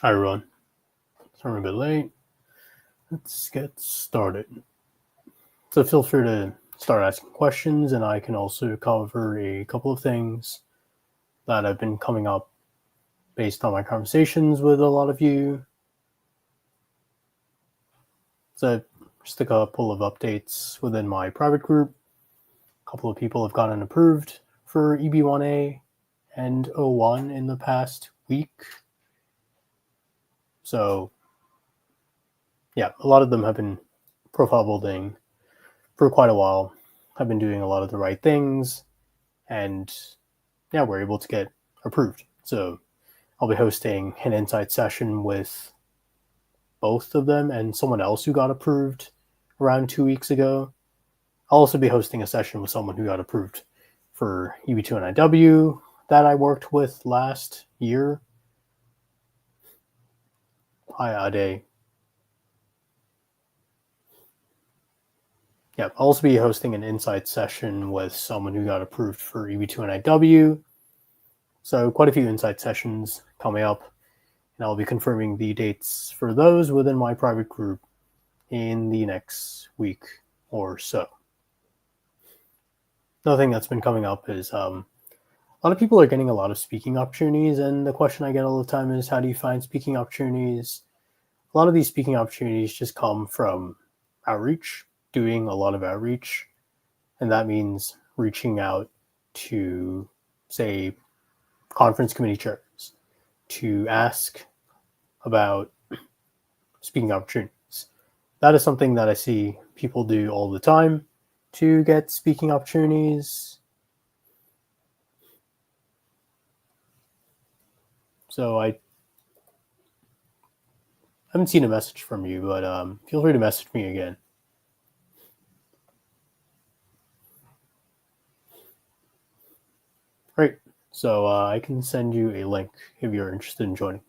Hi everyone. Sorry I'm a bit late. Let's get started. So feel free to start asking questions, and I can also cover a couple of things that have been coming up based on my conversations with a lot of you. So just a couple of updates within my private group. A couple of people have gotten approved for EB-1A and 01 in the past week. So yeah, a lot of them have been profile building for quite a while. I've been doing a lot of the right things, and yeah, we're able to get approved. So I'll be hosting an insight session with both of them and someone else who got approved around 2 weeks ago. I'll also be hosting a session with someone who got approved for EB-1A that I worked with last year. Hi, Ade. Yeah, I'll also be hosting an insight session with someone who got approved for EB-1A. So quite a few insight sessions coming up, and I'll be confirming the dates for those within my private group in the next week or so. Another thing that's been coming up is a lot of people are getting a lot of speaking opportunities, and the question I get all the time is, how do you find speaking opportunities? A lot of these speaking opportunities just come from outreach, doing a lot of outreach, and that means reaching out to, say, conference committee chairs to ask about speaking opportunities. That is something that I see people do all the time to get speaking opportunities. So I haven't seen a message from you, but feel free to message me again. Great. So I can send you a link if you're interested in joining.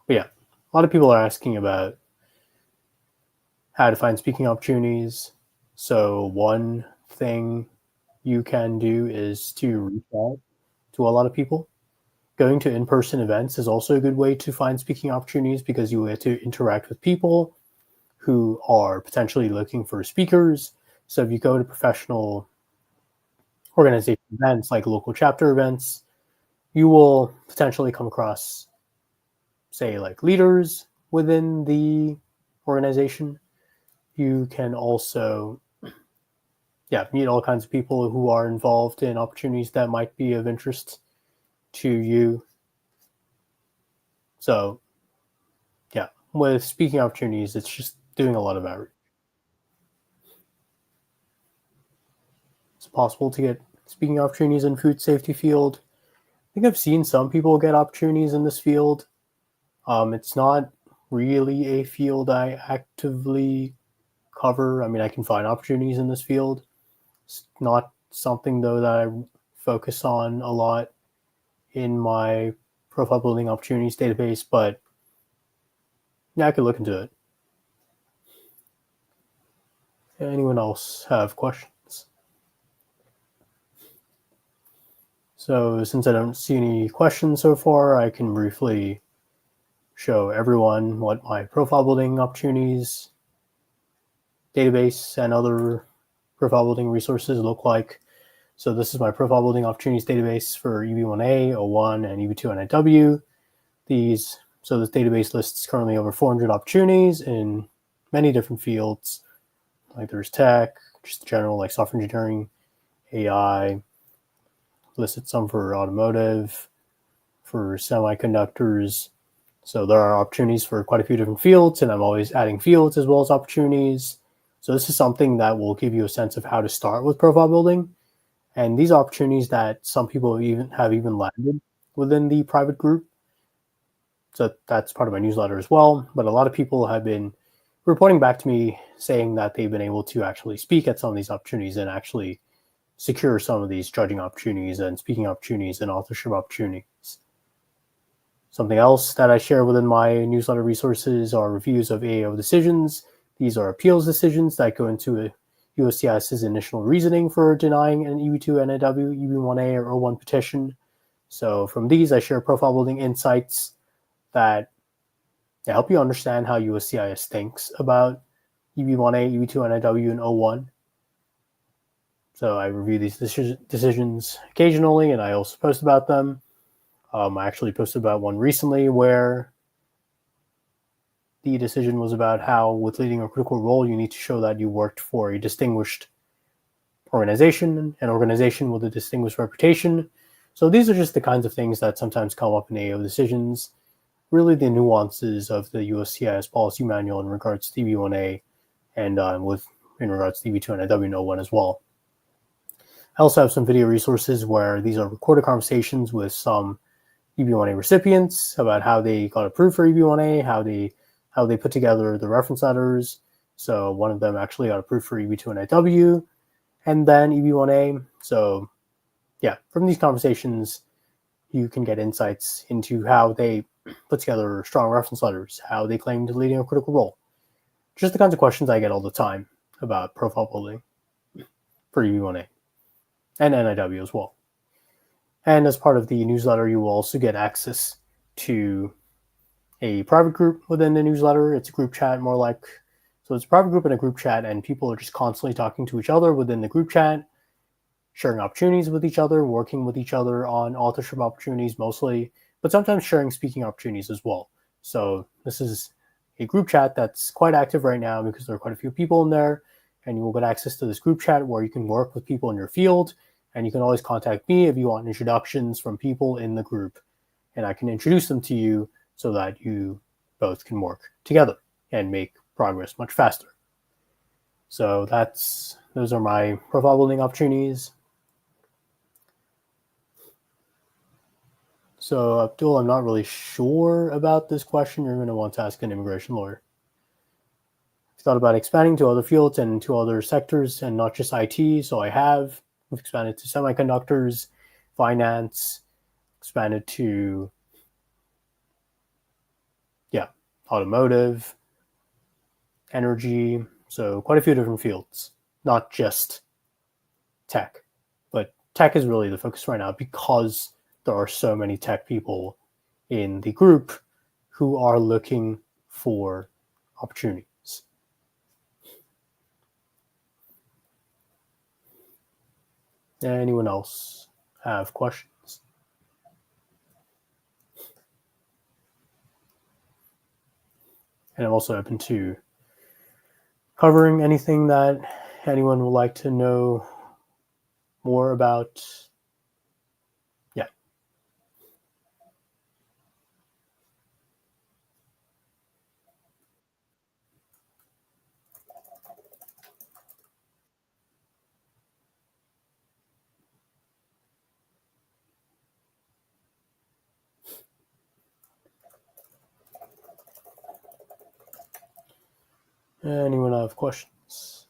But yeah, a lot of people are asking about how to find speaking opportunities. So one thing you can do is to reach out to a lot of people. Going to in-person events is also a good way to find speaking opportunities because you get to interact with people who are potentially looking for speakers. So if you go to professional organization events like local chapter events, you will potentially come across, say, like leaders within the organization. You can also meet all kinds of people who are involved in opportunities that might be of interest to you. So yeah, with speaking opportunities, it's just doing a lot of outreach. It's possible to get speaking opportunities in food safety field. I think I've seen some people get opportunities in this field. It's not really a field I actively cover. I mean, I can find opportunities in this field. It's not something, though, that I focus on a lot in my profile building opportunities database, but yeah, I could look into it. Anyone else have questions? So since I don't see any questions so far, I can briefly show everyone what my profile building opportunities database and other profile building resources look like. So this is my profile building opportunities database for EB-1A, 01, and EB-2NIW. So this database lists currently over 400 opportunities in many different fields. Like there's tech, just general like software engineering, AI, listed some for automotive, for semiconductors. So there are opportunities for quite a few different fields, and I'm always adding fields as well as opportunities. So this is something that will give you a sense of how to start with profile building. And these opportunities that some people have landed within the private group. So that's part of my newsletter as well. But a lot of people have been reporting back to me saying that they've been able to actually speak at some of these opportunities and actually secure some of these judging opportunities and speaking opportunities and authorship opportunities. Something else that I share within my newsletter resources are reviews of AAO decisions. These are appeals decisions that go into USCIS's initial reasoning for denying an EB-2NIW, EB-1A, or 01 petition. So from these, I share profile building insights that help you understand how USCIS thinks about EB-1A, EB-2NIW, and O1. So I review these decisions occasionally, and I also post about them. I actually posted about one recently where the decision was about how, with leading a critical role, you need to show that you worked for a distinguished organization, an organization with a distinguished reputation. So these are just the kinds of things that sometimes come up in AO decisions, really the nuances of the USCIS policy manual in regards to EB-1A and in regards to EB-2NIW and O1 as well. I also have some video resources where these are recorded conversations with some EB-1A recipients about how they got approved for EB-1A, how they put together the reference letters. So one of them actually got approved for EB-2NIW and then EB-1A. So yeah, from these conversations, you can get insights into how they put together strong reference letters, how they claim to leading a critical role. Just the kinds of questions I get all the time about profile building for EB-1A and NIW as well. And as part of the newsletter, you will also get access to a private group within the newsletter. It's a group chat, more like, so it's a private group and a group chat, and people are just constantly talking to each other within the group chat, sharing opportunities with each other, working with each other on authorship opportunities mostly, but sometimes sharing speaking opportunities as well. So this is a group chat that's quite active right now because there are quite a few people in there, and you will get access to this group chat where you can work with people in your field, and you can always contact me if you want introductions from people in the group, and I can introduce them to you so that you both can work together and make progress much faster. So those are my profile building opportunities. So Abdul, I'm not really sure about this question. You're going to want to ask an immigration lawyer. I've thought about expanding to other fields and to other sectors and not just IT. So we've expanded to semiconductors, finance, expanded to, automotive, energy. So quite a few different fields, not just tech. But tech is really the focus right now because there are so many tech people in the group who are looking for opportunities. Anyone else have questions? And I'm also open to covering anything that anyone would like to know more about. Yeah. Anyone have questions?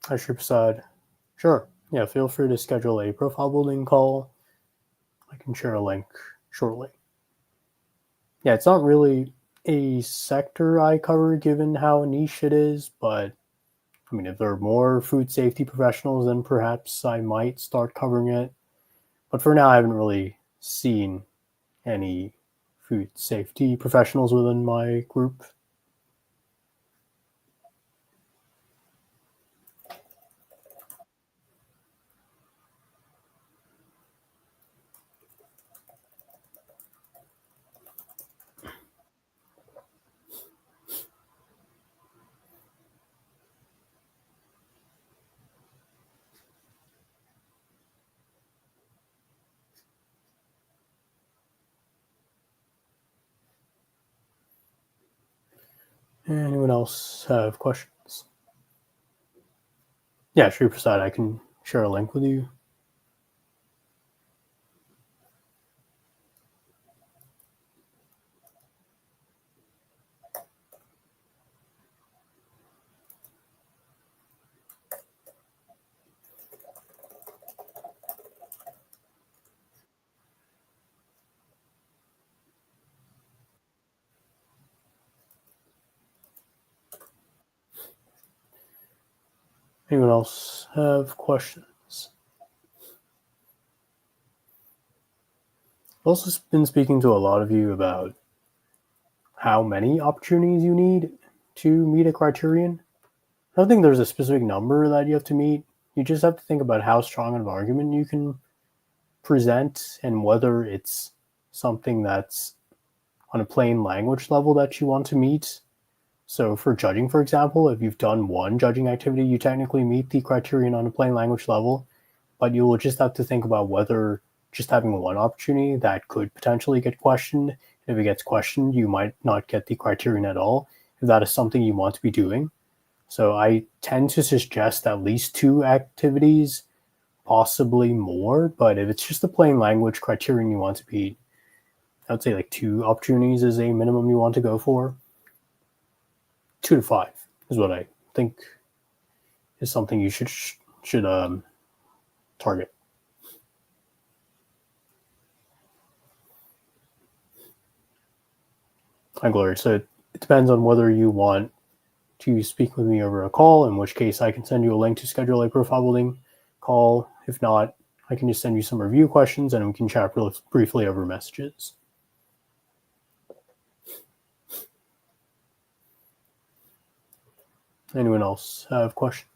Hi, Prasad. Sure. Yeah, feel free to schedule a profile building call. I can share a link shortly. Yeah, it's not really a sector I cover given how niche it is, but I mean, if there are more food safety professionals, then perhaps I might start covering it. But for now, I haven't really seen any food safety professionals within my group. Anyone else have questions? Yeah, Shri Prasad, I can share a link with you. Anyone else have questions? I've also been speaking to a lot of you about how many opportunities you need to meet a criterion. I don't think there's a specific number that you have to meet. You just have to think about how strong of an argument you can present and whether it's something that's on a plain language level that you want to meet. So for judging, for example, if you've done one judging activity, you technically meet the criterion on a plain language level, but you will just have to think about whether just having one opportunity that could potentially get questioned. If it gets questioned, you might not get the criterion at all, if that is something you want to be doing. So I tend to suggest at least two activities, possibly more, but if it's just a plain language criterion you want to be, I'd say like two opportunities is a minimum you want to go for. 2 to 5 is what I think is something you should target. Hi, Gloria. So it depends on whether you want to speak with me over a call, in which case I can send you a link to schedule a profile building call. If not, I can just send you some review questions and we can chat briefly over messages. Anyone else have questions?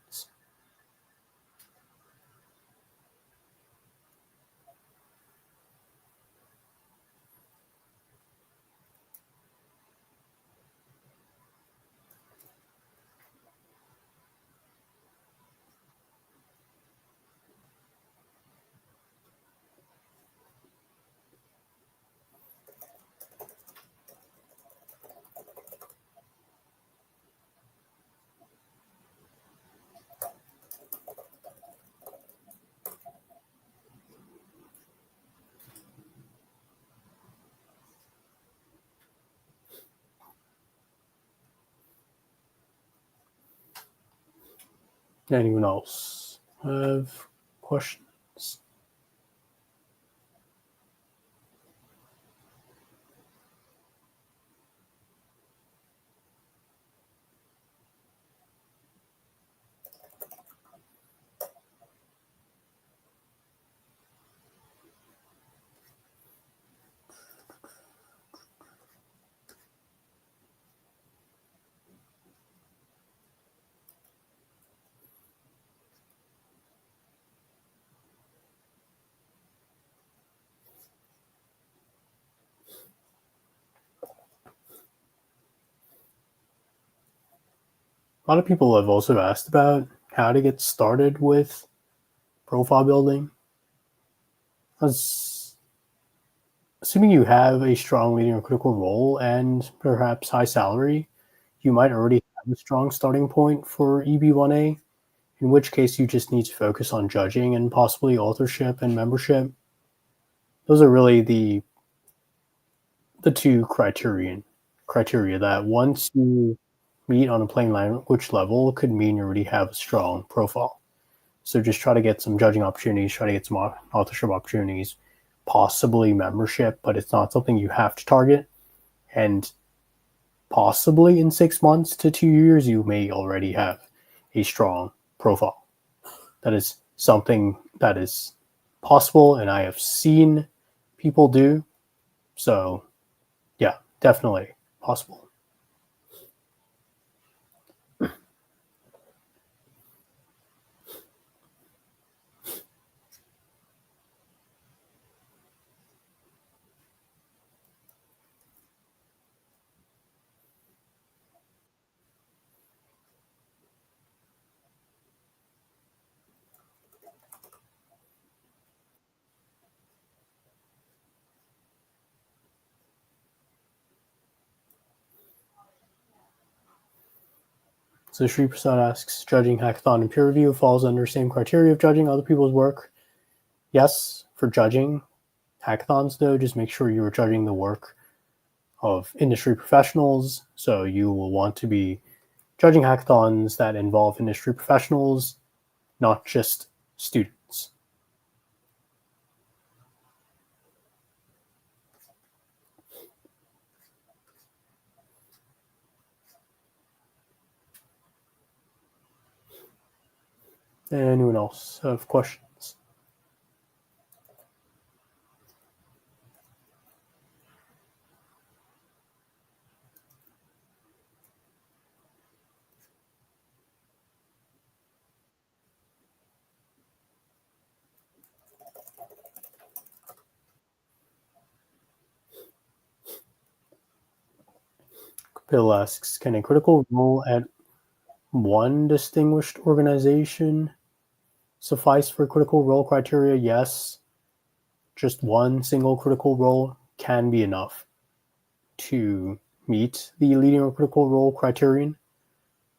Anyone else have questions? A lot of people have also asked about how to get started with profile building. Assuming you have a strong leading or critical role and perhaps high salary, you might already have a strong starting point for EB-1A, in which case you just need to focus on judging and possibly authorship and membership. Those are really the two criteria that once you meet on a plain language level could mean you already have a strong profile. So just try to get some judging opportunities, try to get some authorship opportunities, possibly membership, but it's not something you have to target. And possibly in 6 months to 2 years, you may already have a strong profile. That is something that is possible, and I have seen people do. So, yeah, definitely possible. So Sri Prasad asks, judging hackathon and peer review falls under the same criteria of judging other people's work? Yes, for judging hackathons, though, just make sure you're judging the work of industry professionals. So you will want to be judging hackathons that involve industry professionals, not just students. Anyone else have questions? Bill asks, can a critical role at one distinguished organization suffice for critical role criteria? Yes. Just one single critical role can be enough to meet the leading or critical role criterion.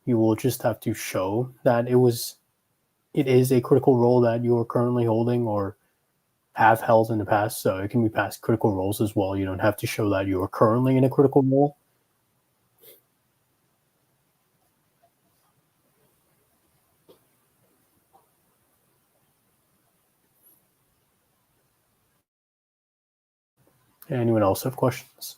You will just have to show that it is a critical role that you are currently holding or have held in the past. So it can be past critical roles as well. You don't have to show that you are currently in a critical role. Anyone else have questions?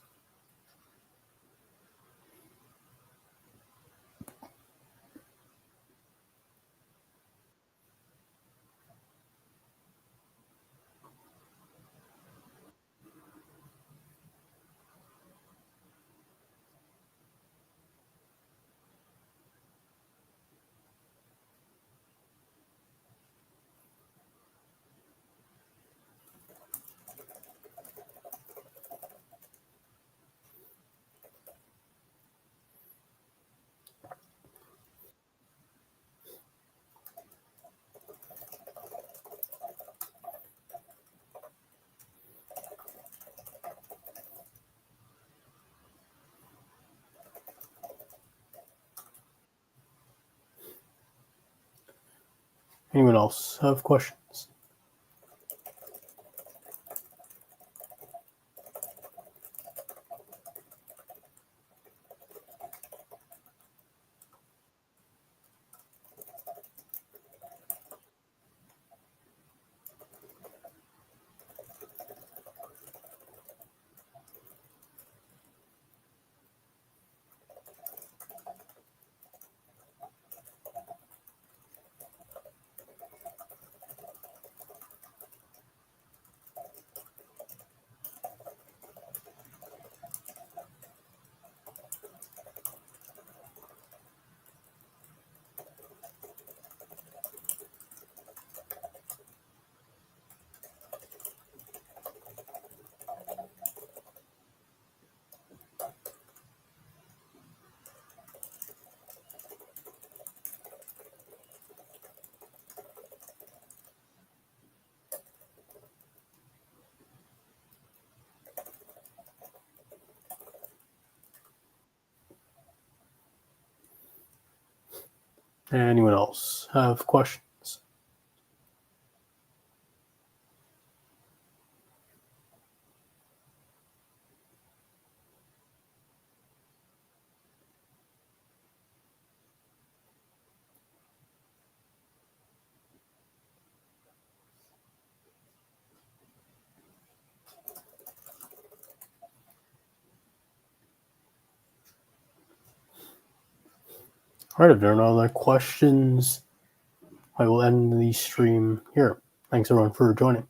Anyone else have questions? Anyone else have questions? All right, if there are no other questions, I will end the stream here. Thanks everyone for joining.